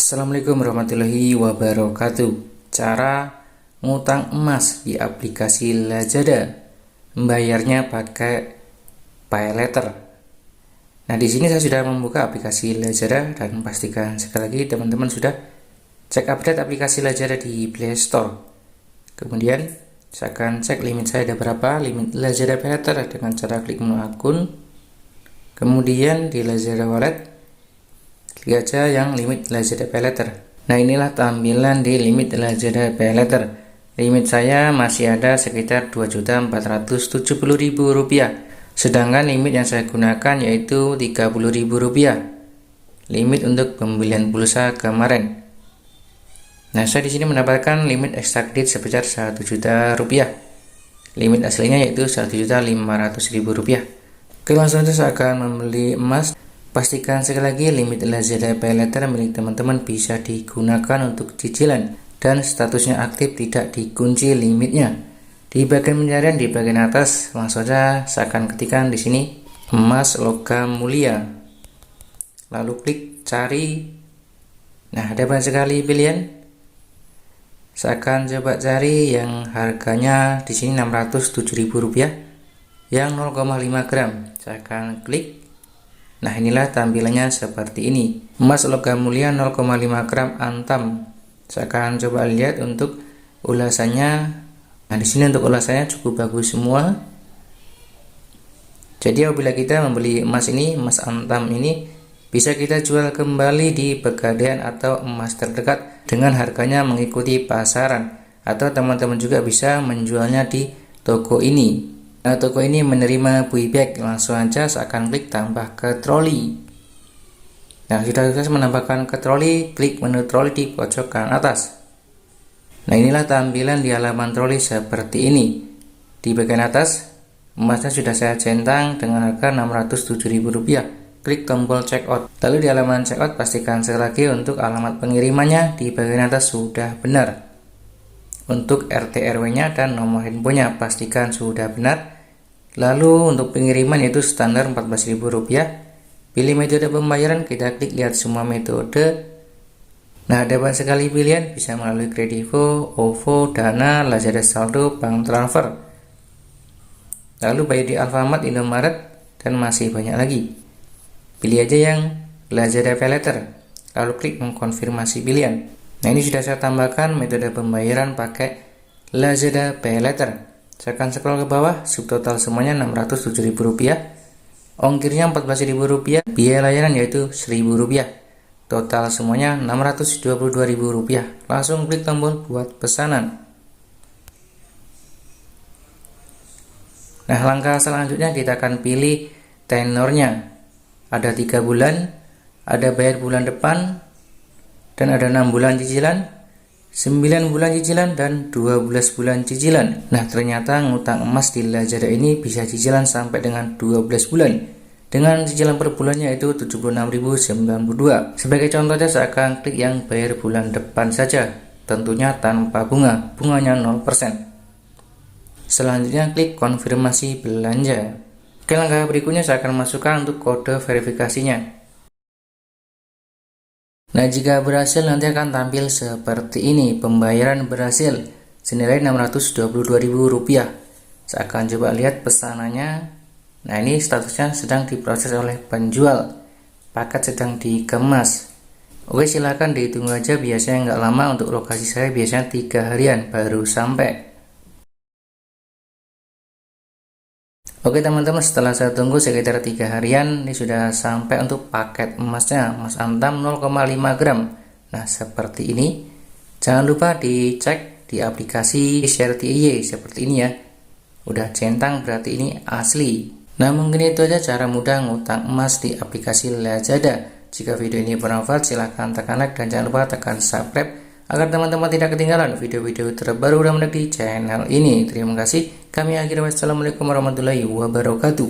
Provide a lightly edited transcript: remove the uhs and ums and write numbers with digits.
Assalamualaikum warahmatullahi wabarakatuh. Cara ngutang emas di aplikasi Lazada. Membayarnya pakai pay letter. Nah, di sini saya sudah membuka aplikasi Lazada dan pastikan sekali lagi teman-teman sudah cek update aplikasi Lazada di Play Store. Kemudian saya akan cek limit saya ada berapa, limit Lazada pay letter dengan cara klik menu akun. Kemudian di Lazada Wallet klik aja yang limit Lazada Pay Letter. Nah, inilah tampilan di limit Lazada Pay Letter. Limit saya masih ada sekitar Rp2.470.000. Sedangkan limit yang saya gunakan yaitu Rp30.000. Limit untuk pembelian pulsa kemarin. Nah, saya di sini mendapatkan limit extra kredit sebesar Rp1 juta. Limit aslinya yaitu Rp1.500.000. Oke, langsung saja saya akan membeli emas. Pastikan sekali lagi limit Lazada Pay Letter milik teman-teman bisa digunakan untuk cicilan dan statusnya aktif, tidak dikunci limitnya. Di bagian pencarian di bagian atas langsung saja saya akan ketikkan di sini emas logam mulia. Lalu klik cari. Nah, ada banyak sekali pilihan. Saya akan coba cari yang harganya di sini Rp607.000 yang 0,5 gram. Saya akan klik. Nah, inilah tampilannya seperti ini. Emas logam mulia 0,5 gram antam. Saya akan coba lihat untuk ulasannya. Nah, di sini untuk ulasannya cukup bagus semua. Jadi apabila kita membeli emas ini, emas antam ini bisa kita jual kembali di Pegadaian atau emas terdekat dengan harganya mengikuti pasaran, atau teman-teman juga bisa menjualnya di toko ini. Nah, toko ini menerima buyback. Langsung aja saya akan klik tambah ke troli. Nah, sudah sukses menambahkan ke troli, klik menu troli di pojok kanan atas. Nah, inilah tampilan di halaman troli seperti ini. Di bagian atas, emasnya sudah saya centang dengan harga Rp607.000. Klik tombol checkout. Lalu di halaman checkout pastikan sekali lagi untuk alamat pengirimannya di bagian atas sudah benar. Untuk RT RW-nya dan nomor handphonenya pastikan sudah benar. Lalu untuk pengiriman yaitu standar Rp14.000. Pilih metode pembayaran, kita klik lihat semua metode. Nah, ada banyak sekali pilihan, bisa melalui Kredivo, OVO, Dana, Lazada Saldo, Bank Transfer. Lalu bayar di Alfamart, Indomaret, dan masih banyak lagi. Pilih aja yang Lazada Pay Letter, lalu klik mengkonfirmasi pilihan. Nah, ini sudah saya tambahkan metode pembayaran pakai Lazada Pay Letter. Saya akan scroll ke bawah, subtotal semuanya Rp607.000, ongkirnya Rp14.000, biaya layanan yaitu Rp1.000, total semuanya Rp622.000. Langsung klik tombol buat pesanan. Nah, langkah selanjutnya kita akan pilih tenornya. Ada 3 bulan, ada bayar bulan depan, dan ada 6 bulan cicilan, 9 bulan cicilan, dan 12 bulan cicilan. Nah, ternyata ngutang emas di Lazada ini bisa cicilan sampai dengan 12 bulan. Dengan cicilan per bulannya itu Rp76.092. Sebagai contohnya saya akan klik yang bayar bulan depan saja. Tentunya tanpa bunga, bunganya 0%. Selanjutnya klik konfirmasi belanja. Oke, langkah berikutnya saya akan masukkan untuk kode verifikasinya. Nah, jika berhasil nanti akan tampil seperti ini. Pembayaran berhasil senilai Rp622.000. Saya akan coba lihat pesanannya. Nah, ini statusnya sedang diproses oleh penjual. Paket sedang dikemas. Oke, silahkan ditunggu aja, biasanya nggak lama. Untuk lokasi saya biasanya 3 harian baru sampai. Oke teman-teman, setelah saya tunggu sekitar 3 harian, ini sudah sampai untuk paket emasnya, emas antam 0,5 gram. Nah, seperti ini. Jangan lupa dicek di aplikasi Share TIY seperti ini ya. Udah centang berarti ini asli. Nah, mungkin itu aja cara mudah ngutang emas di aplikasi Lazada. Jika video ini bermanfaat, silahkan tekan like dan jangan lupa tekan subscribe agar teman-teman tidak ketinggalan video-video terbaru dan menarik di channel ini. Terima kasih. Kami akhiri. Wassalamualaikum warahmatullahi wabarakatuh.